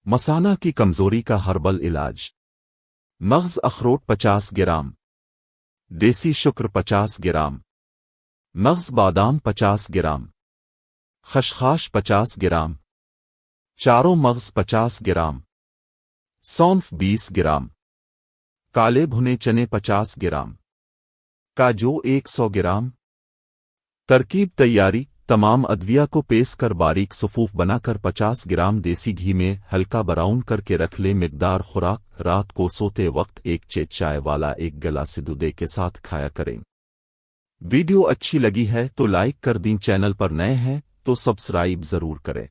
मसाना की कमजोरी का हर्बल इलाज। मग़ज़ अखरोट 50 ग्राम, देसी शुक्र 50 ग्राम, मग़ज़ बादाम 50 ग्राम, खशखाश 50 ग्राम, चारों मग़ज़ 50 ग्राम, सौंफ 20 ग्राम, काले भुने चने 50 ग्राम, काजू 100 ग्राम। तरकीब तैयारी। तमाम अदविया को पेश कर बारीक सफ़ूफ बनाकर 50 ग्राम देसी घी में हल्का ब्राउन करके रख ले। मिकदार खुराक, रात को सोते वक्त एक चेट चाय वाला एक गिलास दूध के साथ खाया करें। वीडियो अच्छी लगी है तो लाइक कर दें। चैनल पर नए हैं तो सब्सक्राइब जरूर करें।